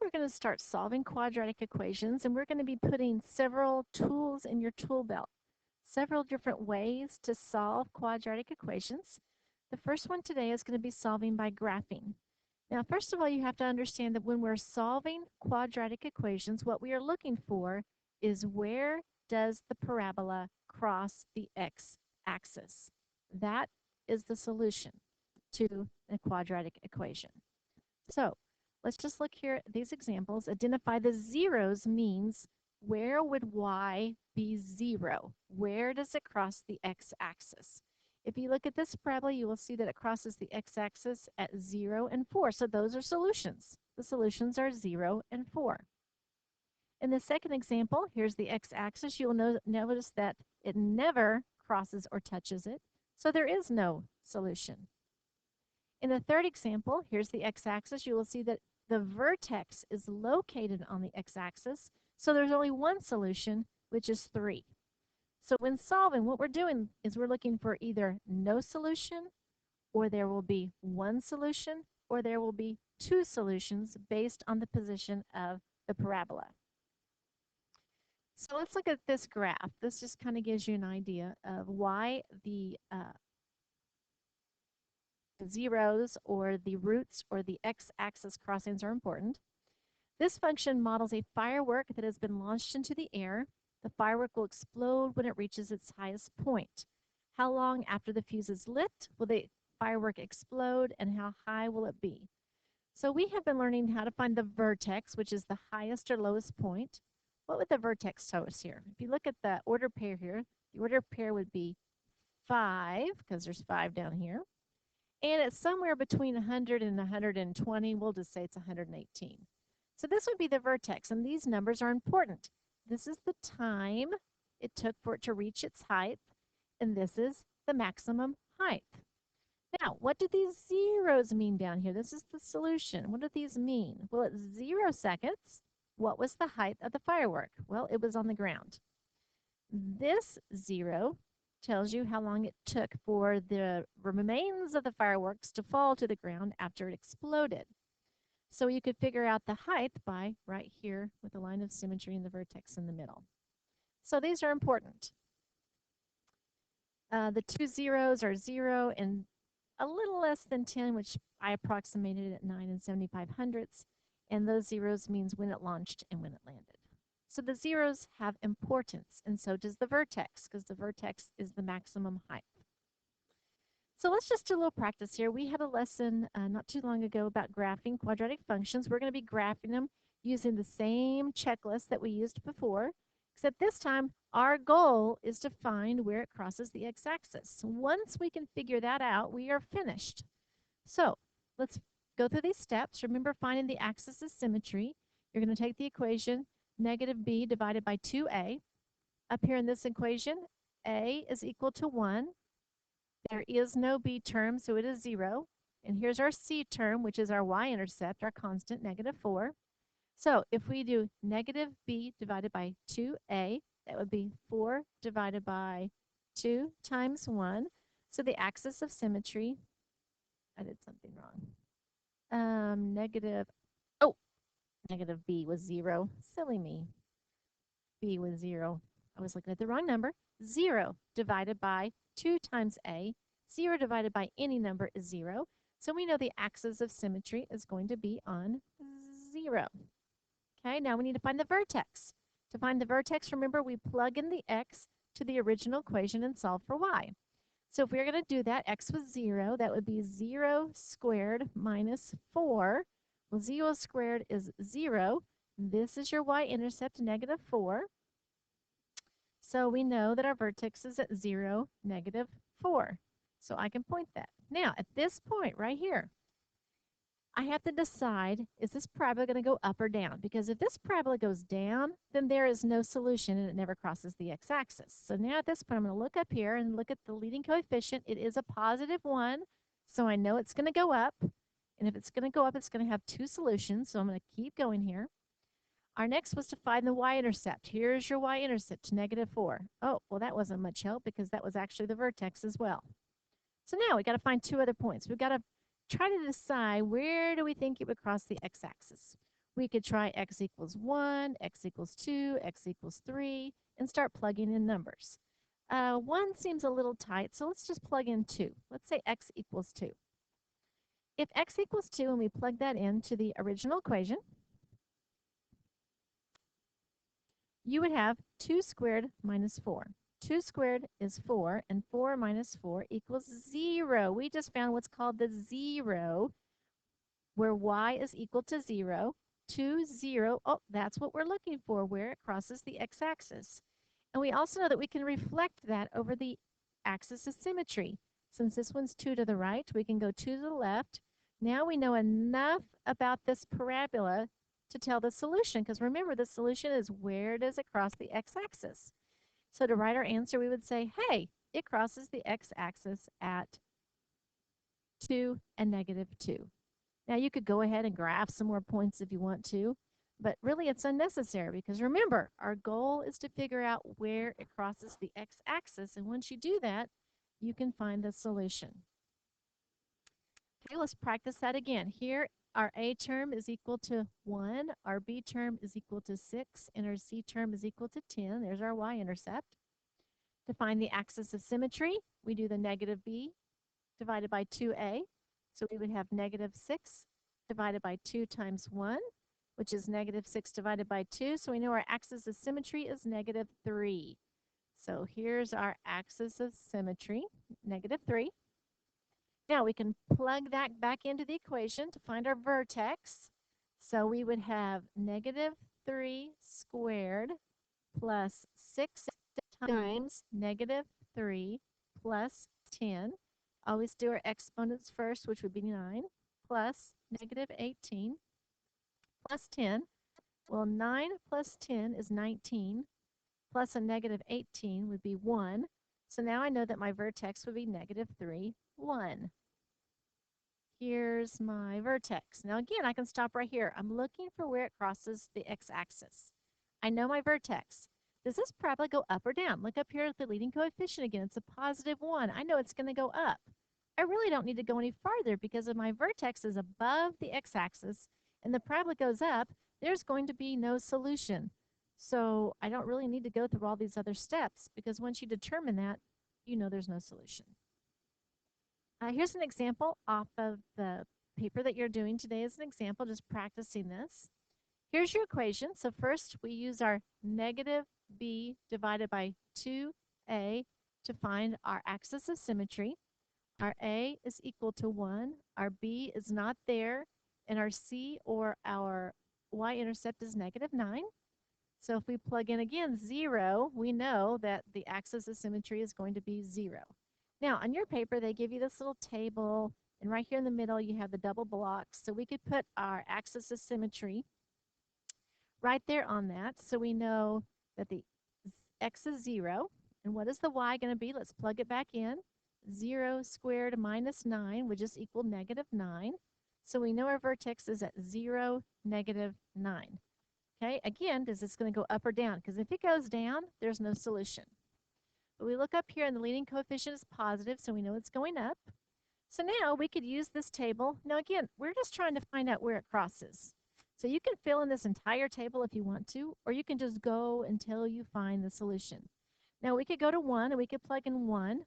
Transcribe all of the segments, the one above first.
we're going to start solving quadratic equations, and we're going to be putting several tools in your tool belt, several different ways to solve quadratic equations. The first one today is going to be solving by graphing. Now, first of all, you have to understand that when we're solving quadratic equations, what we are looking for is where does the parabola cross the x-axis. That is the solution to a quadratic equation. So let's just look here at these examples. Identify the zeros means where would y be 0? Where does it cross the x-axis? If you look at this parabola, you will see that it crosses the x-axis at 0 and 4. So those are solutions. The solutions are 0 and 4. In the second example, here's the x-axis. You will notice that it never crosses or touches it. So there is no solution. In the third example, here's the x-axis. You will see that the vertex is located on the x-axis, so there's only one solution, which is 3. So when solving, what we're doing is we're looking for either no solution, or there will be one solution, or there will be two solutions based on the position of the parabola. So let's look at this graph. This just kind of gives you an idea of why the zeros or the roots or the x-axis crossings are important. This function models a firework that has been launched into the air. The firework will explode when it reaches its highest point. How long after the fuse is lit will the firework explode, and how high will it be? So we have been learning how to find the vertex, which is the highest or lowest point. What would the vertex tell us here? If you look at the order pair here, the order pair would be 5, because there's 5 down here. And it's somewhere between 100 and 120. We'll just say it's 118. So this would be the vertex, and these numbers are important. This is the time it took for it to reach its height, and this is the maximum height. Now, what do these zeros mean down here? This is the solution. What do these mean? Well, at 0 seconds, what was the height of the firework? Well, it was on the ground. This 0 tells you how long it took for the remains of the fireworks to fall to the ground after it exploded. So you could figure out the height by right here with the line of symmetry and the vertex in the middle. So these are important. The two zeros are 0 and a little less than 10, which I approximated at 9 and 75 hundredths. And those zeros means when it launched and when it landed. So the zeros have importance, and so does the vertex, because the vertex is the maximum height. So let's just do a little practice here. We had a lesson not too long ago about graphing quadratic functions. We're going to be graphing them using the same checklist that we used before, except this time our goal is to find where it crosses the x-axis. Once we can figure that out, we are finished. So let's go through these steps. Remember, finding the axis of symmetry. You're going to take the equation negative b divided by 2a. Up here in this equation, a is equal to 1. There is no b term, so it is 0. And here's our c term, which is our y-intercept, our constant, negative 4. So if we do negative b divided by 2a, that would be 4 divided by 2 times 1. So the axis of symmetry, I did something wrong. Negative b was 0. Silly me. B was 0. I was looking at the wrong number. 0 divided by 2 times a. 0 divided by any number is 0. So we know the axis of symmetry is going to be on 0. Okay, now we need to find the vertex. To find the vertex, remember, we plug in the x to the original equation and solve for y. So if we're going to do that, x was 0. That would be 0 squared minus 4. Well, 0 squared is 0. This is your y-intercept, negative 4. So we know that our vertex is at 0, negative 4. So I can point that. Now, at this point right here, I have to decide, is this parabola going to go up or down? Because if this parabola goes down, then there is no solution and it never crosses the x-axis. So now at this point, I'm going to look up here and look at the leading coefficient. It is a positive 1, so I know it's going to go up. And if it's going to go up, it's going to have two solutions. So I'm going to keep going here. Our next was to find the y-intercept. Here's your y-intercept, negative 4. Oh, well, that wasn't much help because that was actually the vertex as well. So now we got to find two other points. We've got to try to decide where do we think it would cross the x-axis. We could try x equals 1, x equals 2, x equals 3, and start plugging in numbers. 1 seems a little tight, so let's just plug in 2. Let's say x equals 2. If x equals 2 and we plug that into the original equation, you would have 2 squared minus 4. 2 squared is 4, and 4 minus 4 equals 0. We just found what's called the 0, where y is equal to 0. 2, 0. Oh, that's what we're looking for, where it crosses the x-axis. And we also know that we can reflect that over the axis of symmetry. Since this one's 2 to the right, we can go 2 to the left. Now we know enough about this parabola to tell the solution, because remember, the solution is where does it cross the x-axis. So to write our answer, we would say, hey, it crosses the x-axis at 2 and negative 2. Now you could go ahead and graph some more points if you want to, but really it's unnecessary because remember, our goal is to figure out where it crosses the x-axis, and once you do that, you can find the solution. Okay, let's practice that again. Here, our a term is equal to 1, our b term is equal to 6, and our c term is equal to 10. There's our y-intercept. To find the axis of symmetry, we do the negative b divided by 2a. So we would have negative 6 divided by 2 times 1, which is negative 6 divided by 2. So we know our axis of symmetry is negative 3. So here's our axis of symmetry, negative 3. Now we can plug that back into the equation to find our vertex. So we would have negative 3 squared plus 6 times negative 3 plus 10. Always do our exponents first, which would be 9, plus negative 18 plus 10. Well, 9 plus 10 is 19, plus a negative 18 would be 1. So now I know that my vertex would be negative 3, 1. Here's my vertex. Now again, I can stop right here. I'm looking for where it crosses the x-axis. I know my vertex. Does this parabola go up or down? Look up here at the leading coefficient again. It's a positive 1. I know it's going to go up. I really don't need to go any farther because if my vertex is above the x-axis and the parabola goes up, there's going to be no solution. So I don't really need to go through all these other steps because once you determine that, you know there's no solution. Here's an example off of the paper that you're doing today as an example, just practicing this. Here's your equation. So first we use our negative b divided by 2a to find our axis of symmetry. Our a is equal to 1, our b is not there, and our c or our y-intercept is negative 9. So if we plug in again 0, we know that the axis of symmetry is going to be 0. Now on your paper they give you this little table, and right here in the middle you have the double blocks. So we could put our axis of symmetry right there on that. So we know that the x is 0. And what is the y going to be? Let's plug it back in. 0 squared minus 9 would just equal negative 9. So we know our vertex is at 0, negative 9. Okay, again, is this going to go up or down? Because if it goes down, there's no solution. But we look up here and the leading coefficient is positive, so we know it's going up. So now we could use this table. Now again, we're just trying to find out where it crosses. So you can fill in this entire table if you want to, or you can just go until you find the solution. Now we could go to 1 and we could plug in 1.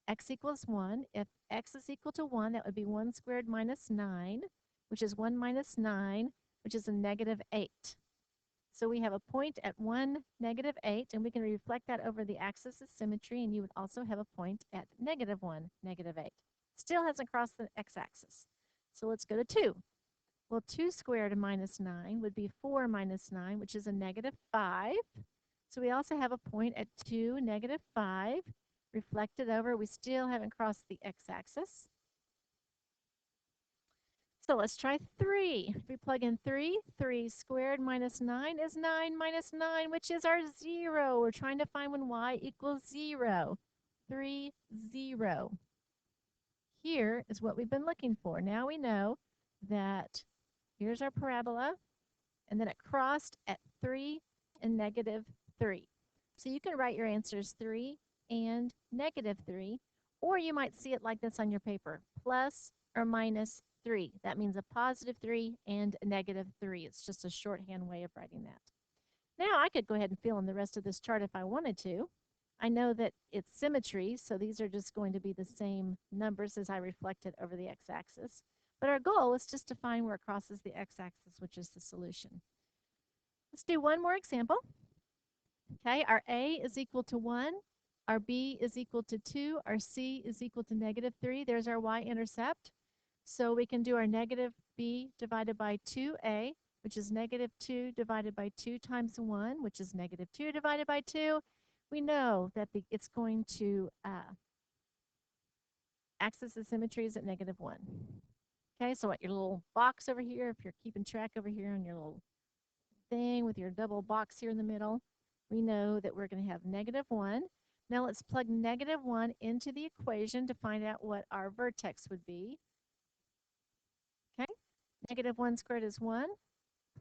X equals 1. If x is equal to 1, that would be 1 squared minus 9, which is 1 minus 9, which is a negative 8. So we have a point at 1, negative 8, and we can reflect that over the axis of symmetry, and you would also have a point at negative 1, negative 8. Still hasn't crossed the x-axis. So let's go to 2. Well, 2 squared minus 9 would be 4 minus 9, which is a negative 5. So we also have a point at 2, negative 5. Reflected over, we still haven't crossed the x-axis. So let's try 3. If we plug in 3, 3 squared minus 9 is 9 minus 9, which is our 0. We're trying to find when y equals 0. 3, 0. Here is what we've been looking for. Now we know that here's our parabola, and then it crossed at 3 and negative 3. So you can write your answers 3 and negative 3, or you might see it like this on your paper, plus or minus 3. That means a positive 3 and a negative 3. It's just a shorthand way of writing that. Now I could go ahead and fill in the rest of this chart if I wanted to. I know that it's symmetry, so these are just going to be the same numbers as I reflected over the x-axis. But our goal is just to find where it crosses the x-axis, which is the solution. Let's do one more example. Okay, our A is equal to 1, our B is equal to 2, our C is equal to negative 3. There's our y-intercept. So we can do our negative B divided by 2A, which is negative 2 divided by 2 times 1, which is negative 2 divided by 2. We know that it's going to axis of symmetry is at negative 1. Okay, so what your little box over here, if you're keeping track over here on your little thing with your double box here in the middle, we know that we're going to have negative 1. Now let's plug negative 1 into the equation to find out what our vertex would be. Okay, negative 1 squared is 1,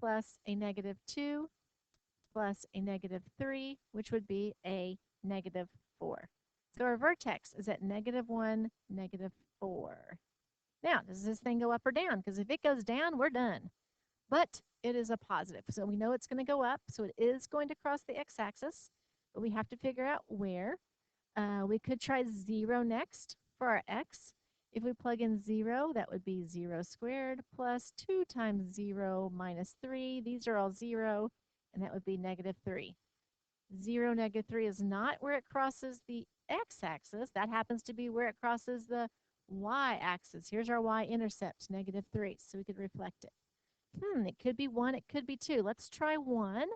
plus a negative 2, plus a negative 3, which would be a negative 4. So our vertex is at negative 1, negative 4. Now, does this thing go up or down? Because if it goes down, we're done. But it is a positive, so we know it's going to go up, so it is going to cross the x-axis, but we have to figure out where. We could try 0 next for our x. If we plug in 0, that would be 0 squared plus 2 times 0 minus 3. These are all 0, and that would be negative 3. 0, negative 3 is not where it crosses the x-axis. That happens to be where it crosses the y-axis. Here's our y-intercept, negative 3, so we could reflect it. It could be 1, it could be 2. Let's try 1.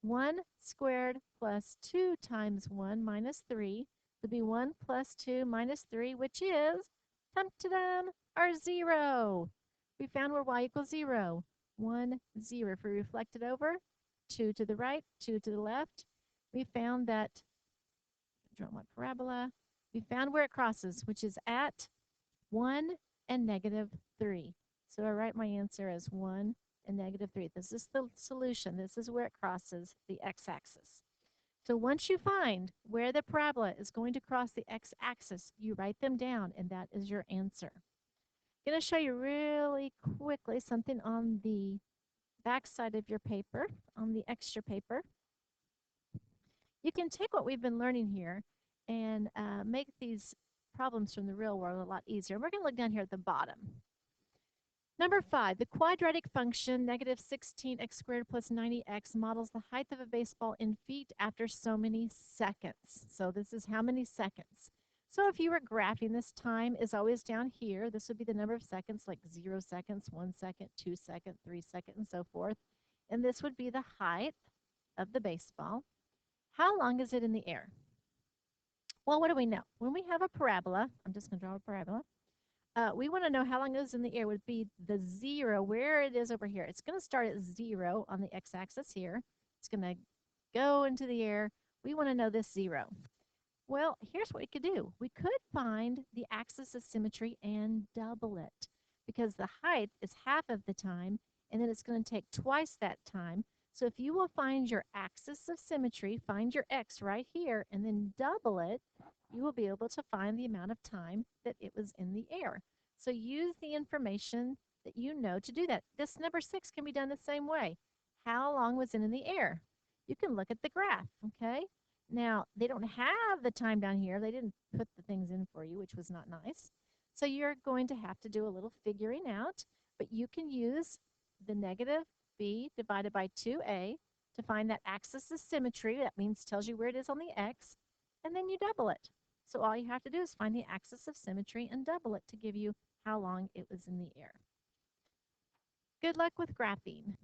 1 squared plus 2 times 1 minus 3 would be 1 plus 2 minus 3, which is, tum-ta-dum, our 0. We found where y equals 0. 1, 0. If we reflect it over, 2 to the right, 2 to the left, we found that, draw my parabola, we found where it crosses, which is at 1 and negative 3. So I write my answer as 1 and negative 3. This is the solution. This is where it crosses the x-axis. So once you find where the parabola is going to cross the x-axis, you write them down, and that is your answer. I'm going to show you really quickly something on the back side of your paper, on the extra paper. You can take what we've been learning here and make these problems from the real world a lot easier. We're going to look down here at the bottom. Number 5, the quadratic function negative 16x squared plus 90x models the height of a baseball in feet after so many seconds. So this is how many seconds. So if you were graphing, this time is always down here. This would be the number of seconds, like 0 seconds, 1 second, 2 seconds, 3 seconds, and so forth. And this would be the height of the baseball. How long is it in the air? Well, what do we know? When we have a parabola, I'm just going to draw a parabola. We want to know how long it is in the air would be the 0, where it is over here. It's going to start at 0 on the x-axis here. It's going to go into the air. We want to know this 0. Well, here's what we could do. We could find the axis of symmetry and double it, because the height is half of the time, and then it's going to take twice that time. So if you will find your axis of symmetry, find your x right here, and then double it, you will be able to find the amount of time that it was in the air. So use the information that you know to do that. This number 6 can be done the same way. How long was it in the air? You can look at the graph, okay? Now, they don't have the time down here. They didn't put the things in for you, which was not nice. So you're going to have to do a little figuring out, but you can use the negative b divided by 2a to find that axis of symmetry. That means tells you where it is on the x, and then you double it. So all you have to do is find the axis of symmetry and double it to give you how long it was in the air. Good luck with graphing.